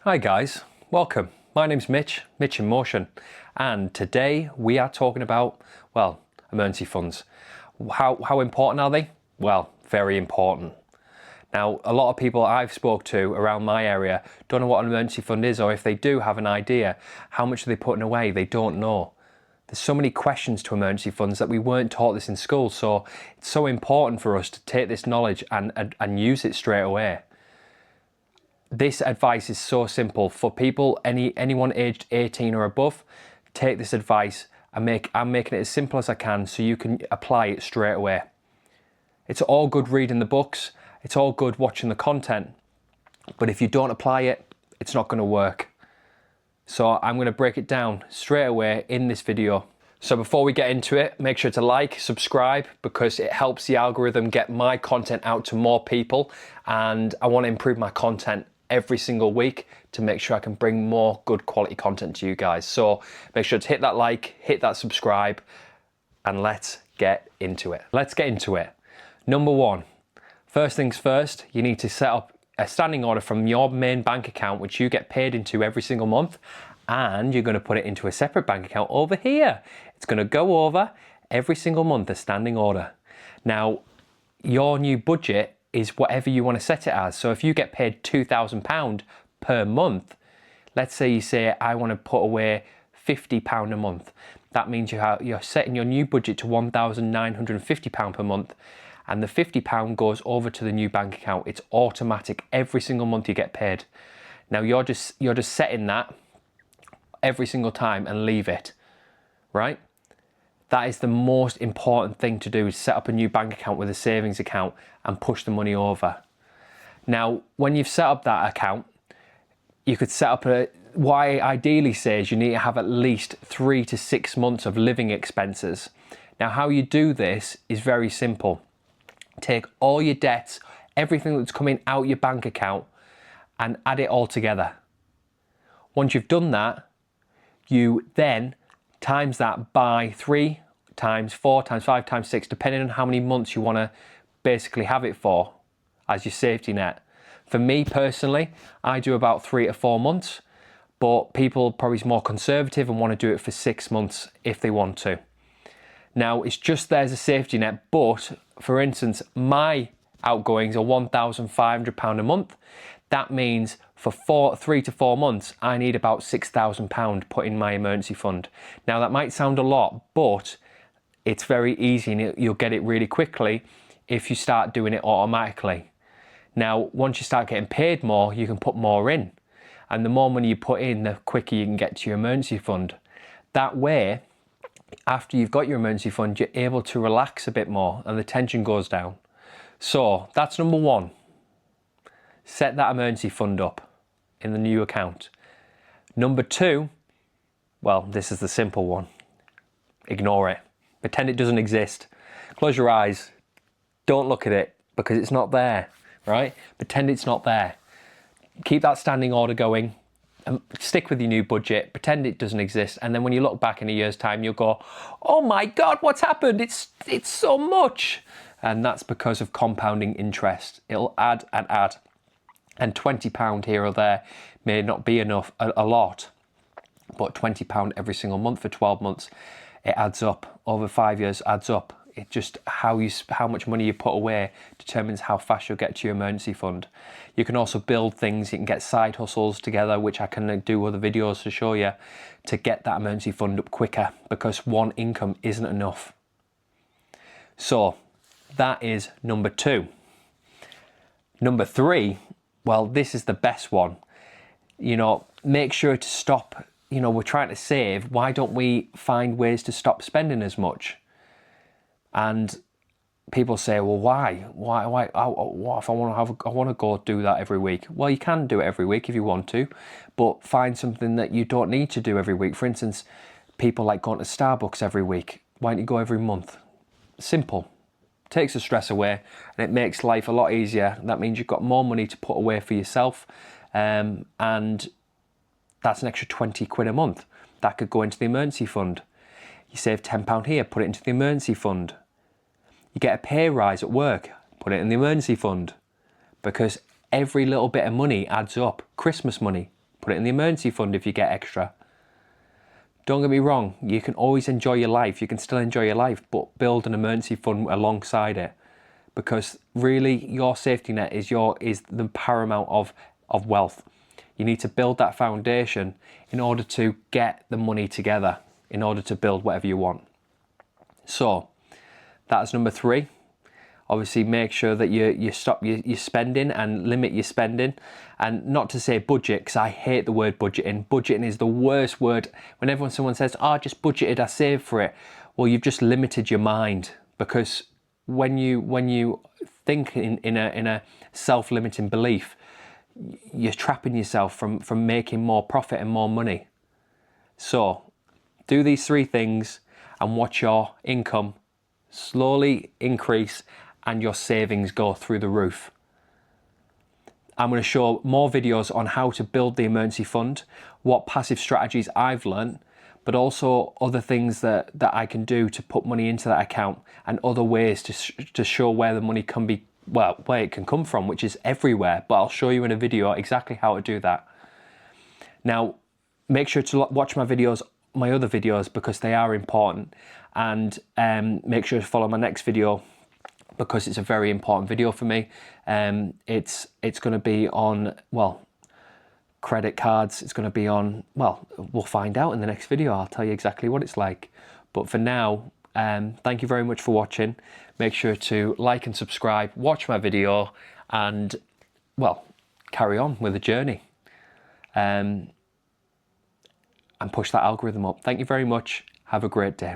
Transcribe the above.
Hi guys, welcome. My name's Mitch in Motion, and today we are talking about, well, emergency funds. How important are they? Well, very important. Now, a lot of people I've spoke to around my area don't know what an emergency fund is, or if they do have an idea, how much are they putting away? They don't know. There's so many questions to emergency funds that we weren't taught this in school, so it's so important for us to take this knowledge and use it straight away. This advice is so simple for people, anyone aged 18 or above. Take this advice and I'm making it as simple as I can so you can apply it straight away. It's all good reading the books, it's all good watching the content, but if you don't apply it, it's not going to work. So I'm going to break it down straight away in this video. So before we get into it, make sure to like, subscribe, because it helps the algorithm get my content out to more people, and I want to improve my content every single week to make sure I can bring more good quality content to you guys. So make sure to hit that like, hit that subscribe, and let's get into it. Let's get into it. Number one, first things first, you need to set up a standing order from your main bank account, which you get paid into every single month, and you're going to put it into a separate bank account over here. It's going to go over every single month, a standing order. Now, your new budget is whatever you want to set it as. So if you get paid £2,000 per month, let's say you say, I want to put away £50 a month. That means you're setting your new budget to £1,950 per month, and the £50 goes over to the new bank account. It's automatic every single month you get paid. Now you're just setting that every single time and leave it, right? That is the most important thing to do, is set up a new bank account with a savings account and push the money over. Now, when you've set up that account, you could set up what I ideally say is you need to have at least 3 to 6 months of living expenses. Now, how you do this is very simple. Take all your debts, everything that's coming out your bank account, and add it all together. Once you've done that, you then times that by 3 times 4 times 5 times 6, depending on how many months you want to basically have it for as your safety net. For me personally, I do about 3 to 4 months, but people probably more conservative and want to do it for 6 months if they want to. Now, it's just there as a safety net, but for instance, my outgoings are £1,500 a month. That means for 3 to 4 months, I need about £6,000 put in my emergency fund. Now, that might sound a lot, but it's very easy and you'll get it really quickly if you start doing it automatically. Now, once you start getting paid more, you can put more in. And the more money you put in, the quicker you can get to your emergency fund. That way, after you've got your emergency fund, you're able to relax a bit more and the tension goes down. So that's number one. Set that emergency fund up in the new account. Number two, well, this is the simple one. Ignore it. Pretend it doesn't exist. Close your eyes. Don't look at it because it's not there, right? Pretend it's not there. Keep that standing order going. Stick with your new budget. Pretend it doesn't exist. And then when you look back in a year's time, you'll go, oh my God, what's happened? It's so much. And that's because of compounding interest. It'll add and add. And £20 here or there may not be enough, a lot, but £20 every single month for 12 months, it adds up. Over 5 years adds up. It just, how much money you put away determines how fast you'll get to your emergency fund. You can also build things, you can get side hustles together, which I can do other videos to show you, to get that emergency fund up quicker, because one income isn't enough. So that is number two. Number three, well, this is the best one. Make sure to stop, we're trying to save. Why don't we find ways to stop spending as much? And people say, well, why? What if I want to go do that every week? Well, you can do it every week if you want to, but find something that you don't need to do every week. For instance, people like going to Starbucks every week. Why don't you go every month? Simple. Takes the stress away and it makes life a lot easier. That means you've got more money to put away for yourself, and that's an extra 20 quid a month. That could go into the emergency fund. You save £10 here, put it into the emergency fund. You get a pay rise at work, put it in the emergency fund, because every little bit of money adds up. Christmas money, put put it in the emergency fund if you get extra. Don't get me wrong, you can always enjoy your life. You can still enjoy your life, but build an emergency fund alongside it, because really your safety net is the paramount of wealth. You need to build that foundation in order to get the money together, in order to build whatever you want. So that's number 3. Obviously, make sure that you stop your spending and limit your spending. And not to say budget, because I hate the word budgeting. Budgeting is the worst word. Whenever someone says, "Oh, I just budgeted, I saved for it," well, you've just limited your mind, because when you think in a self-limiting belief, you're trapping yourself from making more profit and more money. So do these 3 things and watch your income slowly increase and your savings go through the roof. I'm going to show more videos on how to build the emergency fund, what passive strategies I've learned, but also other things that I can do to put money into that account, and other ways to show where the money can be, well, where it can come from, which is everywhere. But I'll show you in a video exactly how to do that. Now, make sure to watch my other videos, because they are important, and make sure to follow my next video, because it's a very important video for me. It's going to be on, well, credit cards. It's going to be on, well, we'll find out in the next video. I'll tell you exactly what it's like. But for now, thank you very much for watching. Make sure to like and subscribe, watch my video, and, well, carry on with the journey. And push that algorithm up. Thank you very much. Have a great day.